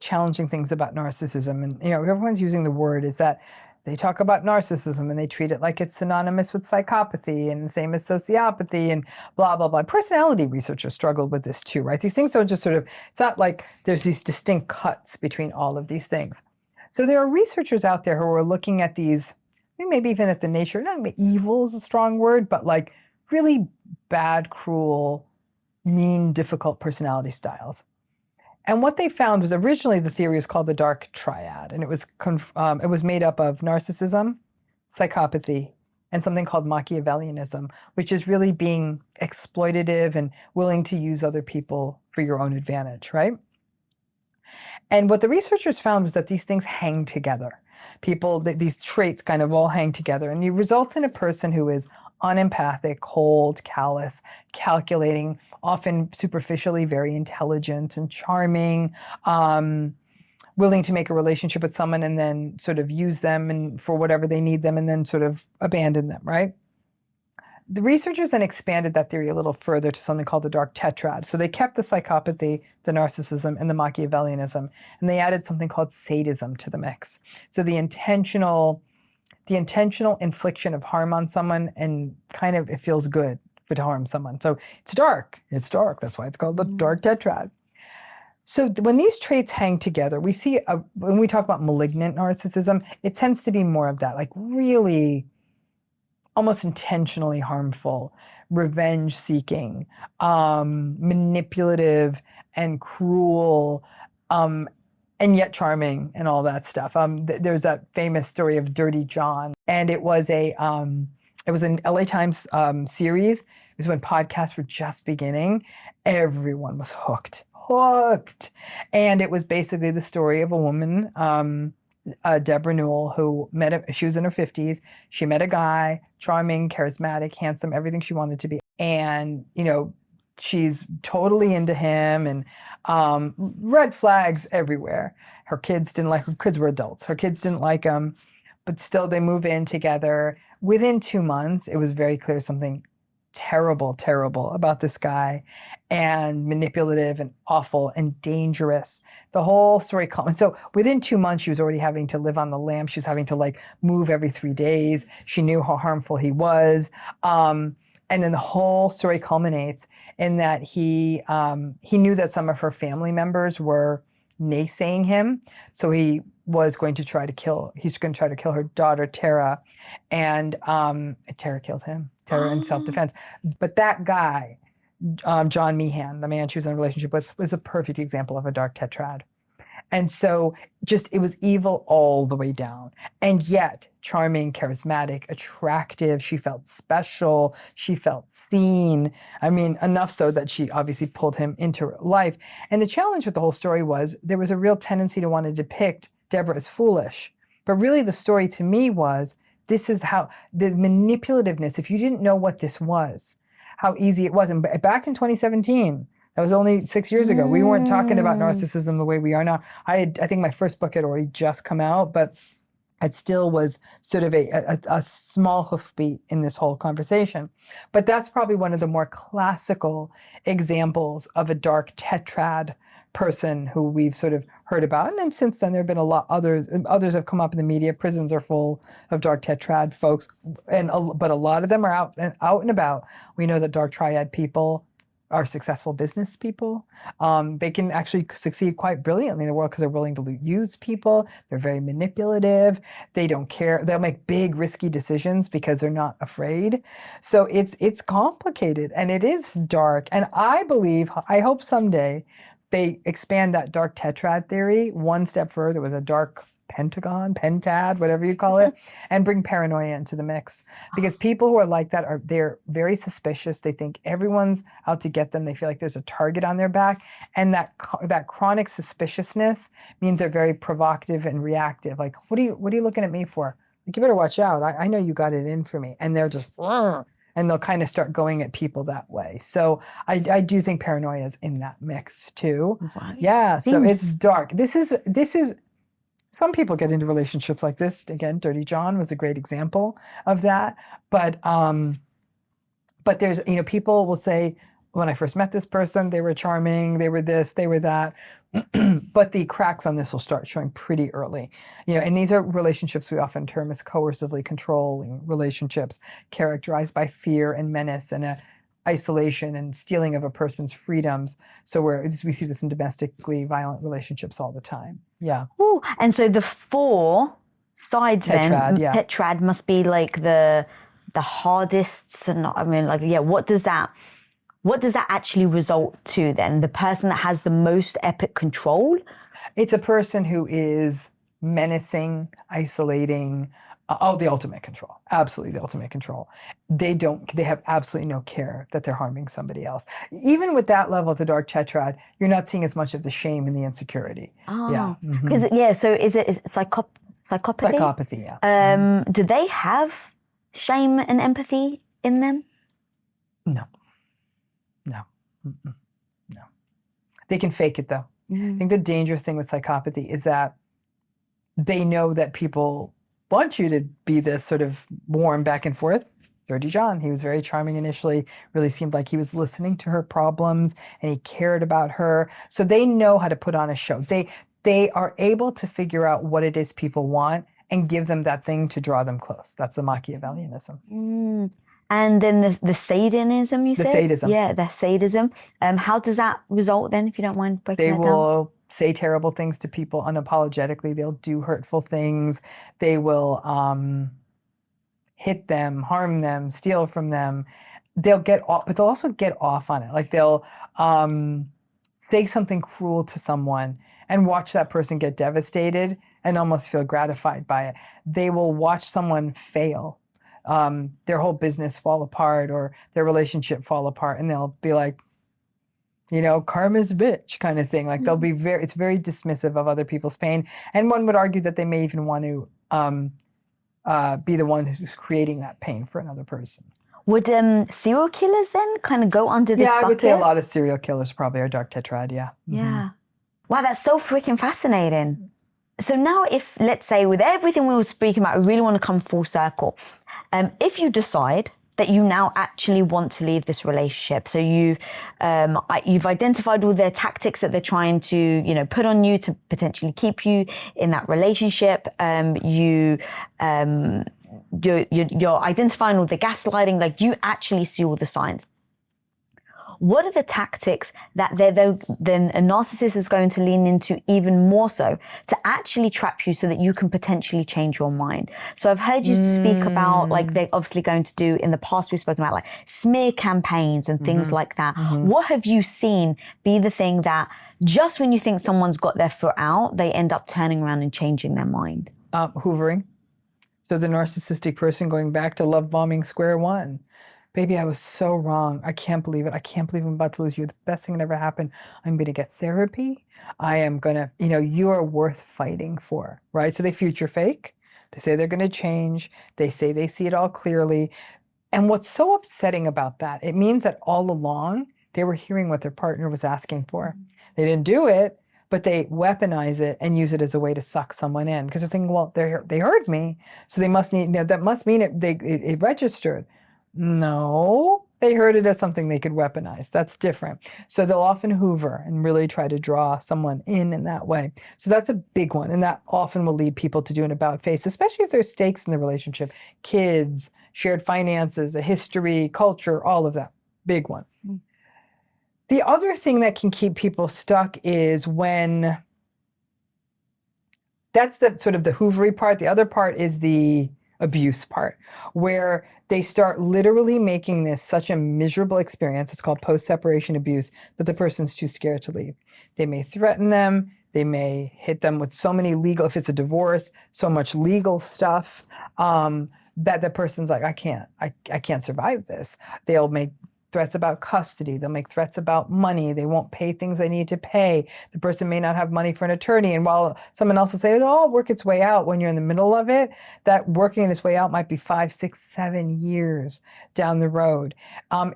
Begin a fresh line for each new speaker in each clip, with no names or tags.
challenging things about narcissism, and everyone's using the word, is that they talk about narcissism and they treat it like it's synonymous with psychopathy and the same as sociopathy and blah, blah, blah. Personality researchers struggled with this too, right? These things don't just it's not like there's these distinct cuts between all of these things. So there are researchers out there who are looking at these, maybe even at the nature, not evil is a strong word, but like really bad, cruel, mean, difficult personality styles. And what they found was, originally the theory was called the dark triad, and it was made up of narcissism, psychopathy, and something called Machiavellianism, which is really being exploitative and willing to use other people for your own advantage, right? And what the researchers found was that these things hang together. These traits kind of all hang together, and it results in a person who is unempathic, cold, callous, calculating, often superficially very intelligent and charming, willing to make a relationship with someone and then sort of use them and for whatever they need them and then sort of abandon them, right? The researchers then expanded that theory a little further to something called the dark tetrad. So they kept the psychopathy, the narcissism, and the Machiavellianism, and they added something called sadism to the mix. So the intentional infliction of harm on someone, and kind of it feels good to harm someone. So it's dark. It's dark. That's why it's called the dark tetrad. So when these traits hang together, we see, when we talk about malignant narcissism, it tends to be more of that, like really almost intentionally harmful, revenge-seeking, manipulative and cruel, and yet charming and all that stuff. There's that famous story of Dirty John, and it was an LA Times series. It was when podcasts were just beginning. Everyone was hooked. And it was basically the story of a woman, Deborah Newell, who she was in her 50s. She met a guy, charming, charismatic, handsome, everything she wanted to be. And, she's totally into him, and red flags everywhere. Her kids were adults. Her kids didn't like him, but still they move in together. Within 2 months, it was very clear something terrible about this guy, and manipulative and awful and dangerous. The whole story. So within 2 months, she was already having to live on the lam. She was having to move every 3 days. She knew how harmful he was. And then the whole story culminates in that he knew that some of her family members were naysaying him. So he was going to try to kill her daughter, Tara, and Tara killed him. Tara in self-defense. But that guy, John Meehan, the man she was in a relationship with, was a perfect example of a dark tetrad. And so it was evil all the way down. And yet charming, charismatic, attractive. She felt special. She felt seen. I mean, enough so that she obviously pulled him into her life. And the challenge with the whole story was there was a real tendency to want to depict Deborah as foolish. But really the story to me was, this is how the manipulativeness, if you didn't know what this was, how easy it was. And back in 2017, that was only 6 years ago. We weren't talking about narcissism the way we are now. I think my first book had already just come out, but it still was sort of a small hoofbeat in this whole conversation. But that's probably one of the more classical examples of a dark tetrad person who we've sort of heard about. And then since then, there have been a lot others have come up in the media. Prisons are full of dark tetrad folks, but a lot of them are out and about. We know that dark triad people are successful business people. They can actually succeed quite brilliantly in the world because they're willing to use people. They're very manipulative. They don't care. They'll make big, risky decisions because they're not afraid. So it's complicated, and it is dark. And I hope someday they expand that dark tetrad theory one step further with a dark pentad, whatever you call it, and bring paranoia into the mix. Because people who are like that they're very suspicious. They think everyone's out to get them. They feel like there's a target on their back. And that chronic suspiciousness means they're very provocative and reactive. Like, what are you looking at me for? Like, you better watch out. I know you got it in for me. And they're just, and they'll kind of start going at people that way. So I do think paranoia is in that mix too.
Right.
Yeah. So it's dark. This is some people get into relationships like this. Again, Dirty John was a great example of that. But there's, people will say, when I first met this person, they were charming, they were this, they were that. But the cracks on this will start showing pretty early. And these are relationships we often term as coercively controlling relationships, characterized by fear and menace and isolation and stealing of a person's freedoms. So we see this in domestically violent relationships all the time. Yeah.
Ooh, and so the 4 sides
Tetrad,
then, Tetrad must be like the hardest. And I mean, like, yeah, what does that actually result to then? The person that has the most epic control?
It's a person who is menacing, isolating, the ultimate control. Absolutely the ultimate control. They have absolutely no care that they're harming somebody else. Even with that level of the dark tetrad, you're not seeing as much of the shame and the insecurity.
Oh, yeah. So is it psychopathy?
Psychopathy, yeah.
Do they have shame and empathy in them?
No. They can fake it though. I think the dangerous thing with psychopathy is that they know that people want you to be this sort of warm back and forth. Dirty John, he was very charming initially, really seemed like he was listening to her problems and he cared about her. So they know how to put on a show. They are able to figure out what it is people want and give them that thing to draw them close. That's the Machiavellianism.
And then the sadism, you said?
The sadism.
Yeah, the sadism. How does that result then, if you don't mind breaking that down?
They will say terrible things to people unapologetically. They'll do hurtful things. They will hit them, harm them, steal from them. They'll get off, but they'll also get off on it. Like they'll say something cruel to someone and watch that person get devastated and almost feel gratified by it. They will watch someone fail. Their whole business fall apart or their relationship fall apart, and they'll be like, karma's a bitch kind of thing. Like they'll be it's very dismissive of other people's pain. And one would argue that they may even want to be the one who's creating that pain for another person.
Would serial killers then kind of go under this bucket?
I would say a lot of serial killers probably are dark tetrad, yeah.
Yeah. Wow, that's so freaking fascinating. So now if, let's say, with everything we were speaking about, I really want to come full circle. If you decide that you now actually want to leave this relationship, so you've identified all their tactics that they're trying to, put on you to potentially keep you in that relationship. You're identifying all the gaslighting, like you actually see all the signs. What are the tactics that then a narcissist is going to lean into even more so to actually trap you so that you can potentially change your mind? So I've heard you speak about, like, they're obviously going to do, in the past we've spoken about like smear campaigns and things like that. What have you seen be the thing that just when you think someone's got their foot out, they end up turning around and changing their mind?
Hoovering. So the narcissistic person going back to love bombing square one. Baby, I was so wrong. I can't believe it. I can't believe I'm about to lose you. The best thing that ever happened. I'm going to get therapy. I am going to, you are worth fighting for, right? So they future fake. They say they're going to change. They say they see it all clearly. And what's so upsetting about that, it means that all along they were hearing what their partner was asking for. They didn't do it, but they weaponize it and use it as a way to suck someone in because they're thinking, well, they heard me, so they must need, that must mean it registered. No, they heard it as something they could weaponize. That's different. So they'll often hoover and really try to draw someone in that way. So that's a big one. And that often will lead people to do an about face, especially if there's stakes in the relationship, kids, shared finances, a history, culture, all of that. Big one. The other thing that can keep people stuck is when, that's the sort of the hoovery part. The other part is the abuse part, where they start literally making this such a miserable experience, it's called post-separation abuse, that the person's too scared to leave. They may threaten them, they may hit them with so many legal, if it's a divorce, so much legal stuff, that the person's like, I can't survive this. They'll make threats about custody. They'll make threats about money. They won't pay things they need to pay. The person may not have money for an attorney. And while someone else will say it'll all work its way out, when you're in the middle of it, that working its way out might be 5, 6, 7 years down the road.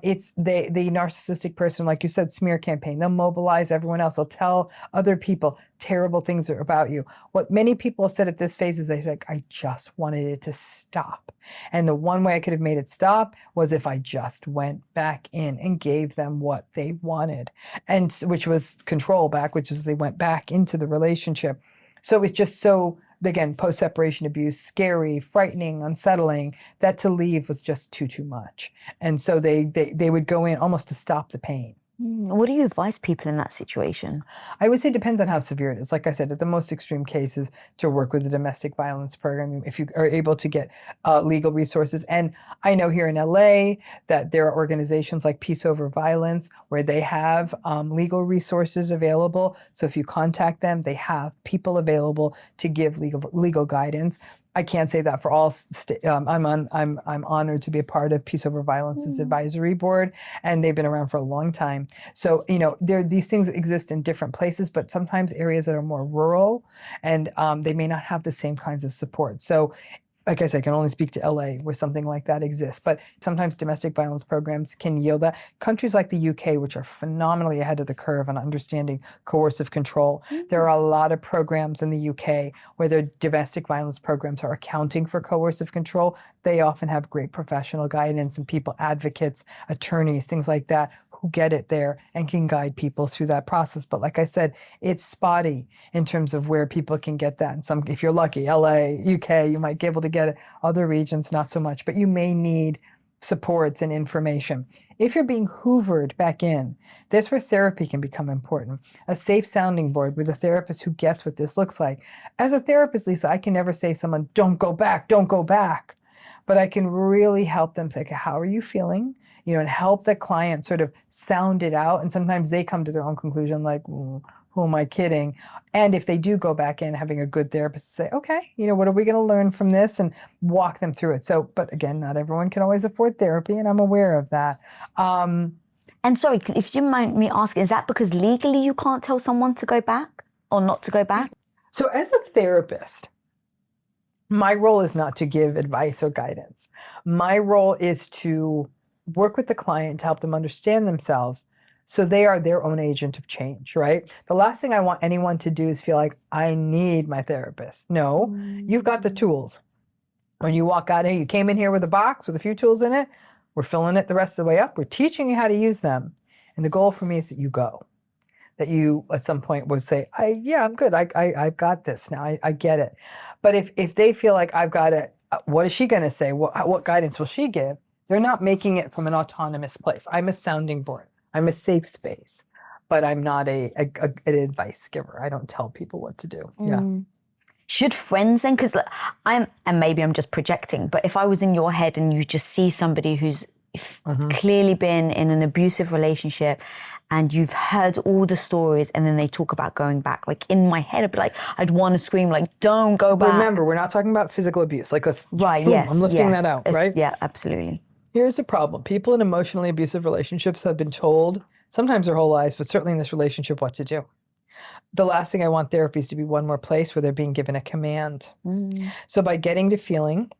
It's the narcissistic person, like you said, smear campaign. They'll mobilize everyone else. They'll tell other people, terrible things are about you. What many people said at this phase is they said, I just wanted it to stop. And the one way I could have made it stop was if I just went back in and gave them what they wanted, and which was control back, which is they went back into the relationship. So it's just so, again, post-separation abuse, scary, frightening, unsettling, that to leave was just too much. And so they would go in almost to stop the pain.
What do you advise people in that situation?
I would say it depends on how severe it is. Like I said, at the most extreme cases, to work with the domestic violence program, if you are able to get legal resources. And I know here in LA that there are organizations like Peace Over Violence where they have legal resources available. So if you contact them, they have people available to give legal guidance. I can't say that for all. I'm honored to be a part of Peace Over Violence's advisory board, and they've been around for a long time. So these things exist in different places, but sometimes areas that are more rural, and they may not have the same kinds of support. So, like I said, I can only speak to LA where something like that exists, but sometimes domestic violence programs can yield that. Countries like the UK, which are phenomenally ahead of the curve on understanding coercive control, there are a lot of programs in the UK where their domestic violence programs are accounting for coercive control. They often have great professional guidance and people, advocates, attorneys, things like that, who get it there and can guide people through that process. But like I said, it's spotty in terms of where people can get that. And if you're lucky, LA, UK, you might be able to get it. Other regions, not so much, but you may need supports and information. If you're being hoovered back in, that's where therapy can become important. A safe sounding board with a therapist who gets what this looks like. As a therapist, Lisa, I can never say to someone, don't go back, don't go back. But I can really help them say, okay, how are you feeling? And help the client sort of sound it out. And sometimes they come to their own conclusion, like, who am I kidding? And if they do go back in, having a good therapist say, okay, what are we going to learn from this, and walk them through it. So, but again, not everyone can always afford therapy, and I'm aware of that.
And sorry, if you mind me asking, is that because legally you can't tell someone to go back or not to go back?
So as a therapist, my role is not to give advice or guidance. My role is to work with the client to help them understand themselves so they are their own agent of change, right? The last thing I want anyone to do is feel like, I need my therapist. No, you've got the tools. When you walk out here, you came in here with a box with a few tools in it. We're filling it the rest of the way up. We're teaching you how to use them. And the goal for me is that you go. That you at some point would say, I'm good. I've got this now. I get it. But if they feel like I've got it, what is she going to say? What guidance will she give? They're not making it from an autonomous place. I'm a sounding board. I'm a safe space, but I'm not an advice giver. I don't tell people what to do. Yeah.
Should friends then, because and maybe I'm just projecting, but if I was in your head and you just see somebody who's clearly been in an abusive relationship and you've heard all the stories and then they talk about going back, like in my head, I'd be like, I'd want to scream, like, don't go back.
Remember, we're not talking about physical abuse. Like, let's,
yes,
I'm lifting that out, right?
Yeah, absolutely.
Here's the problem. People in emotionally abusive relationships have been told, sometimes their whole lives, but certainly in this relationship, what to do. The last thing I want therapy is to be one more place where they're being given a command. So by getting to feeling,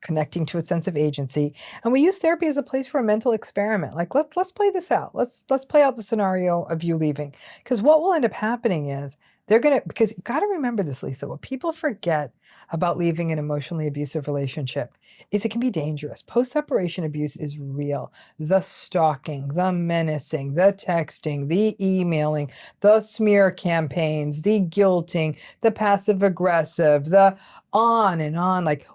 connecting to a sense of agency, and we use therapy as a place for a mental experiment. Like, let's play this out. Let's play out the scenario of you leaving. Because what will end up happening is because you've got to remember this, Lisa, what people forget about leaving an emotionally abusive relationship is it can be dangerous. Post-separation abuse is real. The stalking, the menacing, the texting, the emailing, the smear campaigns, the guilting, the passive-aggressive, the on and on, like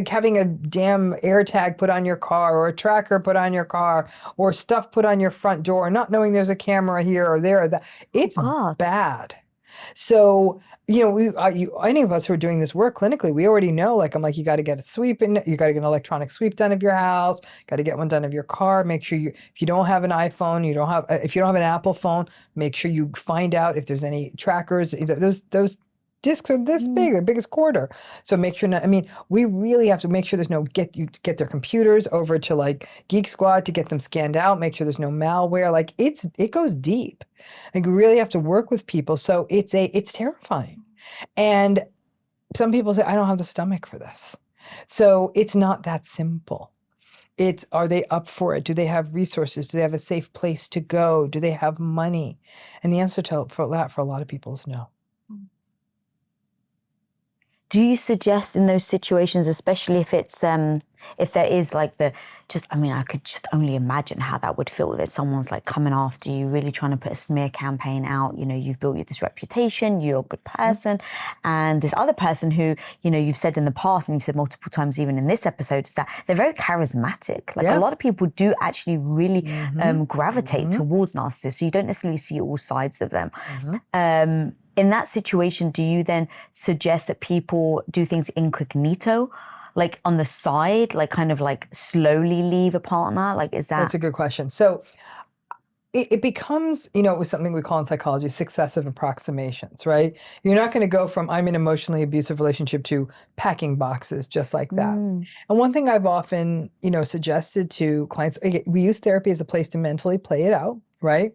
having a damn air tag put on your car or a tracker put on your car or stuff put on your front door, not knowing there's a camera here or there or that. It's bad. So, any of us who are doing this work clinically, we already know, like, I'm like, you got to get a sweep in, you got to get an electronic sweep done of your house, got to get one done of your car. Make sure if you don't have an iPhone, if you don't have an Apple phone, make sure you find out if there's any trackers. Those discs are this big, they're big as quarter. So make sure we really have to make sure there's no, get their computers over to like Geek Squad to get them scanned out, make sure there's no malware. Like it goes deep. Like we really have to work with people. So it's terrifying. And some people say, I don't have the stomach for this. So it's not that simple. Are they up for it? Do they have resources? Do they have a safe place to go? Do they have money? And the answer for that for a lot of people is no.
Do you suggest in those situations, especially if it's if there is like I could just only imagine how that would feel, that someone's like coming after you, really trying to put a smear campaign out. You know, you've built this reputation, you're a good person, and this other person who, you know, you've said in the past, and you've said multiple times even in this episode, is that they're very charismatic. Like a lot of people do actually really gravitate towards narcissists. So you don't necessarily see all sides of them. In that situation, do you then suggest that people do things incognito, like on the side, like kind of like slowly leave a partner? Like, is that?
That's a good question. So it becomes, you know, it was something we call in psychology successive approximations, right? You're not going to go from I'm in an emotionally abusive relationship to packing boxes just like that. And one thing I've often, you know, suggested to clients, we use therapy as a place to mentally play it out, right?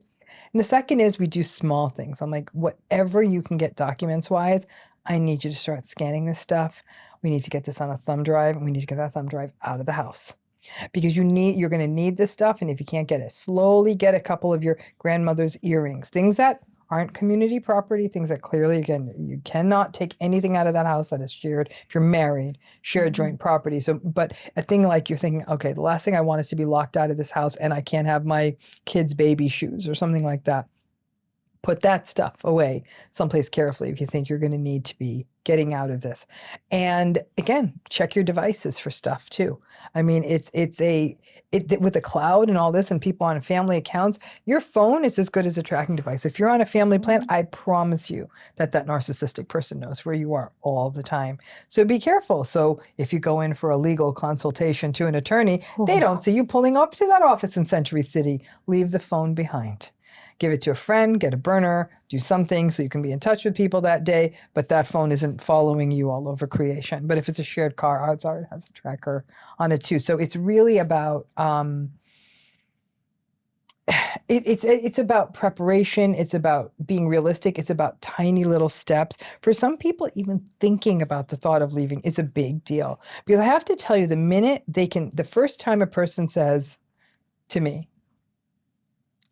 And the second is we do small things. I'm like, whatever you can get documents-wise, I need you to start scanning this stuff. We need to get this on a thumb drive, and we need to get that thumb drive out of the house. Because you're going to need this stuff, and if you can't get it, slowly get a couple of your grandmother's earrings, things that aren't community property, things that clearly, again, you cannot take anything out of that house that is shared. If you're married, shared joint property. So, but a thing like you're thinking, okay, the last thing I want is to be locked out of this house and I can't have my kids' baby shoes or something like that. Put that stuff away someplace carefully if you think you're going to need to be getting out of this. And again, check your devices for stuff too. I mean, with the cloud and all this and people on family accounts, your phone is as good as a tracking device. If you're on a family plan, I promise you that narcissistic person knows where you are all the time. So be careful. So if you go in for a legal consultation to an attorney, they don't see you pulling up to that office in Century City. Leave the phone behind. Give it to a friend, get a burner, do something so you can be in touch with people that day, but that phone isn't following you all over creation. But if it's a shared car, odds are it has a tracker on it too. So it's really about, it's about preparation. It's about being realistic. It's about tiny little steps. For some people, even thinking about the thought of leaving is a big deal. Because I have to tell you, the first time a person says to me,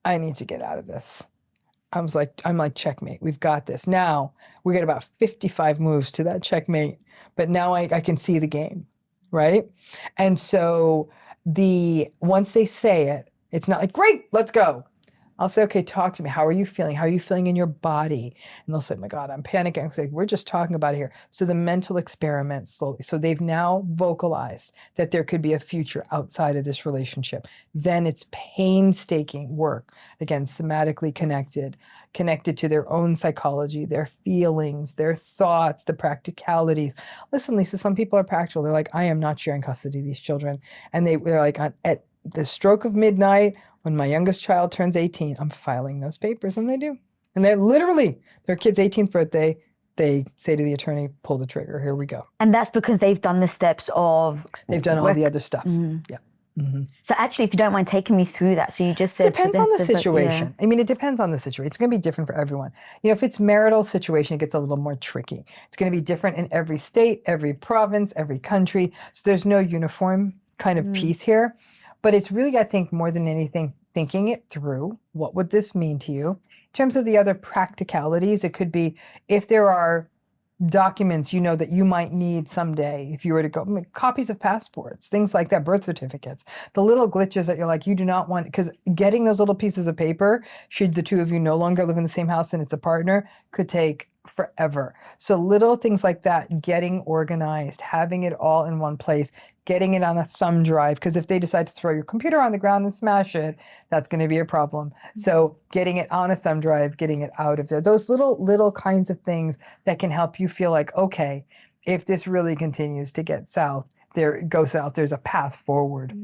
I need to get out of this, I'm like, checkmate. We've got this. Now we got about 55 moves to that checkmate, but now I can see the game, right? And so once they say it, it's not like, great, let's go. I'll say, okay, talk to me. How are you feeling? How are you feeling in your body? And they'll say, my God, I'm panicking. I'm like, we're just talking about it here. So the mental experiment slowly. So they've now vocalized that there could be a future outside of this relationship. Then it's painstaking work, again, somatically connected to their own psychology, their feelings, their thoughts, the practicalities. Listen, Lisa, some people are practical. They're like, I am not sharing custody of these children. And they're like, at the stroke of midnight, when my youngest child turns 18, I'm filing those papers, and they do. And they literally, their kid's 18th birthday, they say to the attorney, pull the trigger, here we go.
And that's because they've done the steps of...
They've done all the other stuff, yeah.
So actually, if you don't mind taking me through that, so you just said...
Depends on the situation. I mean, it depends on the situation. It's going to be different for everyone. You know, if it's marital situation, it gets a little more tricky. It's going to be different in every state, every province, every country. So there's no uniform kind of piece here. But it's really, I think, more than anything, thinking it through. What would this mean to you? In terms of the other practicalities, it could be if there are documents you know that you might need someday, if you were to go, copies of passports, things like that, birth certificates, the little glitches that you're like, you do not want, because getting those little pieces of paper, should the two of you no longer live in the same house and it's a partner, could take forever. So little things like that, getting organized, having it all in one place, getting it on a thumb drive, because if they decide to throw your computer on the ground and smash it, that's going to be a problem. So getting it on a thumb drive, getting it out of there, those little kinds of things that can help you feel like, okay, if this really continues to get south, there's a path forward.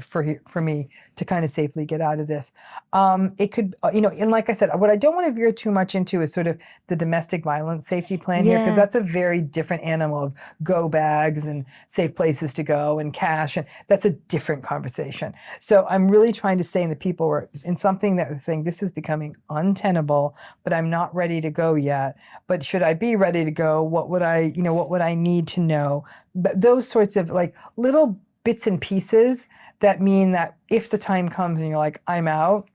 For me to kind of safely get out of this. It could, and like I said, what I don't want to veer too much into is sort of the domestic violence safety plan here, because that's a very different animal of go bags and safe places to go and cash, and that's a different conversation. So I'm really trying to stay in the people where in something that we're saying this is becoming untenable, but I'm not ready to go yet. But should I be ready to go? What would I need to know? But those sorts of like little bits and pieces that mean that if the time comes and you're like, I'm out,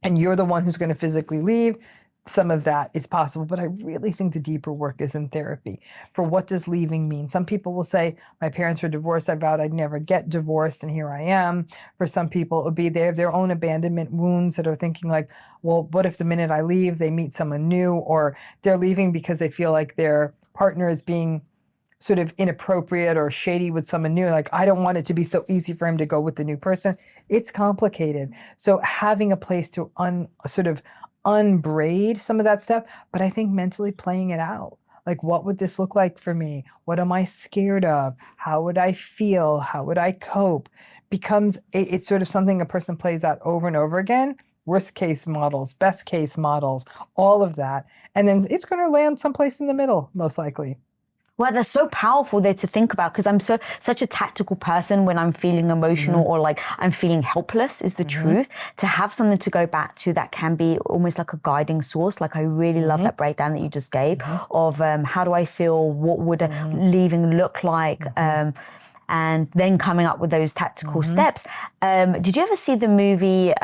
and you're the one who's going to physically leave, some of that is possible. But I really think the deeper work is in therapy. For what does leaving mean? Some people will say, my parents were divorced, I vowed I'd never get divorced, and here I am. For some people, it would be they have their own abandonment wounds that are thinking like, well, what if the minute I leave, they meet someone new, or they're leaving because they feel like their partner is being sort of inappropriate or shady with someone new. Like, I don't want it to be so easy for him to go with the new person. It's complicated. So having a place to unbraid some of that stuff, but I think mentally playing it out. Like, what would this look like for me? What am I scared of? How would I feel? How would I cope? Becomes it's sort of something a person plays out over and over again. Worst case models, best case models, all of that. And then it's going to land someplace in the middle, most likely.
Well, that's so powerful there to think about, because I'm such a tactical person when I'm feeling emotional or like I'm feeling helpless is the truth. To have something to go back to that can be almost like a guiding source. Like, I really love that breakdown that you just gave of how do I feel, what would leaving look like, and then coming up with those tactical steps. Did you ever see the movie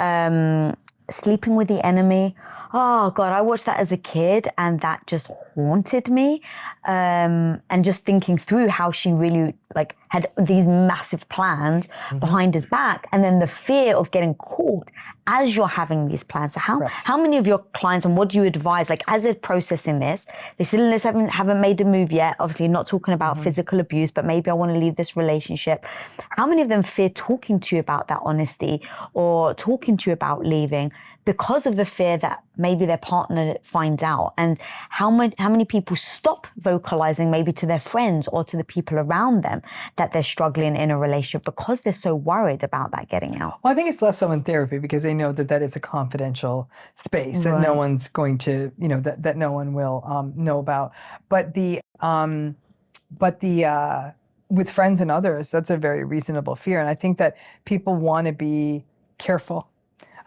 Sleeping with the Enemy? Oh God, I watched that as a kid and that just haunted me. And just thinking through how she really like had these massive plans behind his back, and then the fear of getting caught as you're having these plans. So how many of your clients, and what do you advise, like as they're processing this, they still haven't made a move yet, obviously not talking about physical abuse, but maybe I want to leave this relationship. How many of them fear talking to you about that honesty or talking to you about leaving because of the fear that maybe their partner finds out? And how many people stop vocalizing maybe to their friends or to the people around them that they're struggling in a relationship because they're so worried about that getting out?
Well, I think it's less so in therapy because they know that it's a confidential space that no one's going to, that no one will know about. But with friends and others, that's a very reasonable fear. And I think that people want to be careful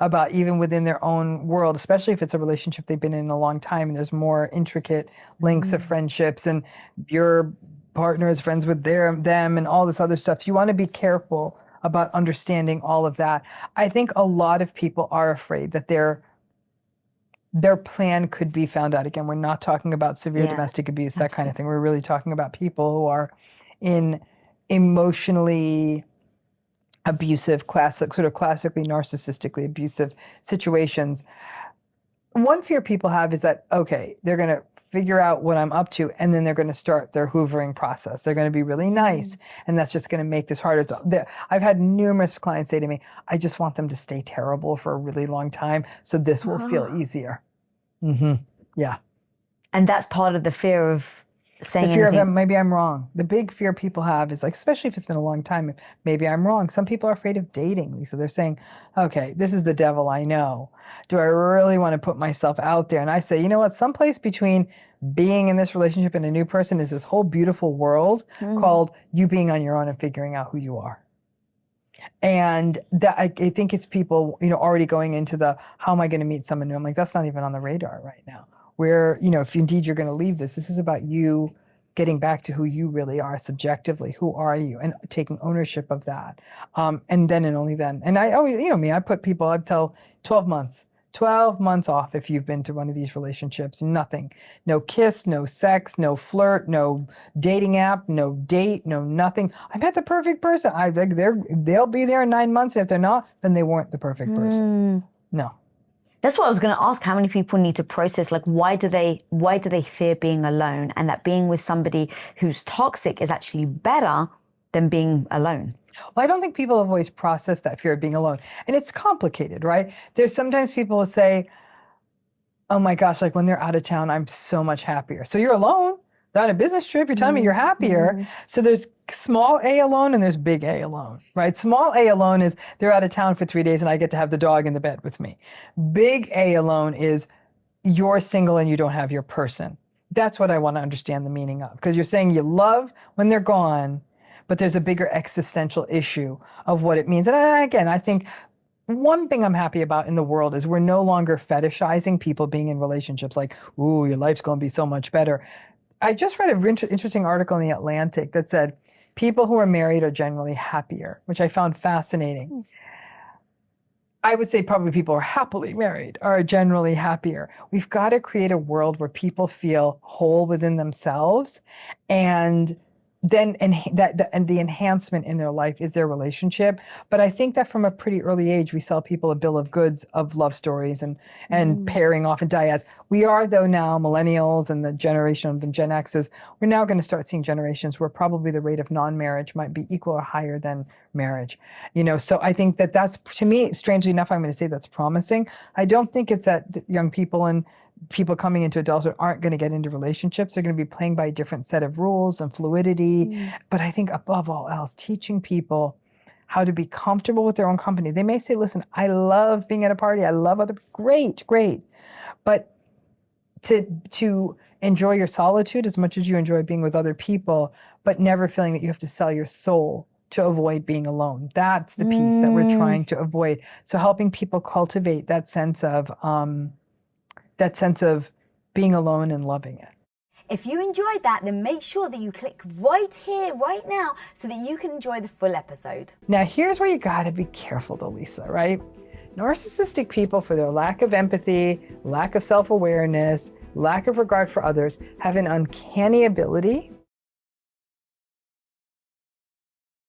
about, even within their own world, especially if it's a relationship they've been in a long time and there's more intricate links of friendships and your partner is friends with them and all this other stuff. You want to be careful about understanding all of that. I think a lot of people are afraid that their plan could be found out. Again, we're not talking about severe domestic abuse, that kind of thing. We're really talking about people who are in emotionally abusive, classically narcissistically abusive situations. One fear people have is that, okay, they're going to figure out what I'm up to, and then they're going to start their hoovering process. They're going to be really nice, and that's just going to make this harder. I've had numerous clients say to me, I just want them to stay terrible for a really long time, so this will feel easier. Yeah.
And that's part of the fear of saying
the fear
anything.
of maybe I'm wrong. The big fear people have is like, especially if it's been a long time, maybe I'm wrong. Some people are afraid of dating, Lisa. They're saying, okay, this is the devil I know. Do I really want to put myself out there? And I say, you know what? Someplace between being in this relationship and a new person is this whole beautiful world called you being on your own and figuring out who you are. And that I think it's people, already going into how am I going to meet someone new? I'm like, that's not even on the radar right now. Where, if indeed you're going to leave this is about you getting back to who you really are subjectively. Who are you? And taking ownership of that. And then and only then. And I always, me, I tell 12 months. 12 months off if you've been to one of these relationships. Nothing. No kiss, no sex, no flirt, no dating app, no date, no nothing. I met the perfect person. They'll be there in 9 months. If they're not, then they weren't the perfect person. No.
That's what I was going to ask. How many people need to process, like, why do they fear being alone, and that being with somebody who's toxic is actually better than being alone?
Well, I don't think people have always processed that fear of being alone. And it's complicated, right? There's sometimes people will say, oh my gosh, like when they're out of town, I'm so much happier. So you're alone. They're on a business trip, you're telling me you're happier. So there's small A alone and there's big A alone, right? Small A alone is they're out of town for 3 days and I get to have the dog in the bed with me. Big A alone is you're single and you don't have your person. That's what I want to understand the meaning of. Because you're saying you love when they're gone, but there's a bigger existential issue of what it means. And again, I think one thing I'm happy about in the world is we're no longer fetishizing people being in relationships like, ooh, your life's going to be so much better. I just read an interesting article in The Atlantic that said People who are married are generally happier, which I found fascinating. I would say probably people who are happily married are generally happier. We've got to create a world where people feel whole within themselves, and then and the enhancement in their life is their relationship. But I think that from a pretty early age, we sell people a bill of goods of love stories and pairing off and dyads. We are, though, now millennials and the generation of the Gen X's, we're now going to start seeing generations where probably the rate of non-marriage might be equal or higher than marriage. So I think that that's, to me, strangely enough, I'm going to say that's promising. I don't think it's that young people and people coming into adulthood aren't going to get into relationships. They're going to be playing by a different set of rules and fluidity. But I think above all else, teaching people how to be comfortable with their own company. They may say, listen, I love being at a party. I love other, great. But to enjoy your solitude as much as you enjoy being with other people, but never feeling that you have to sell your soul to avoid being alone. That's the piece that we're trying to avoid. So helping people cultivate that sense of being alone and loving it.
If you enjoyed that, then make sure that you click right here, right now, so that you can enjoy the full episode.
Now, here's where you gotta be careful though, Lisa, right? Narcissistic people, for their lack of empathy, lack of self-awareness, lack of regard for others, have an uncanny ability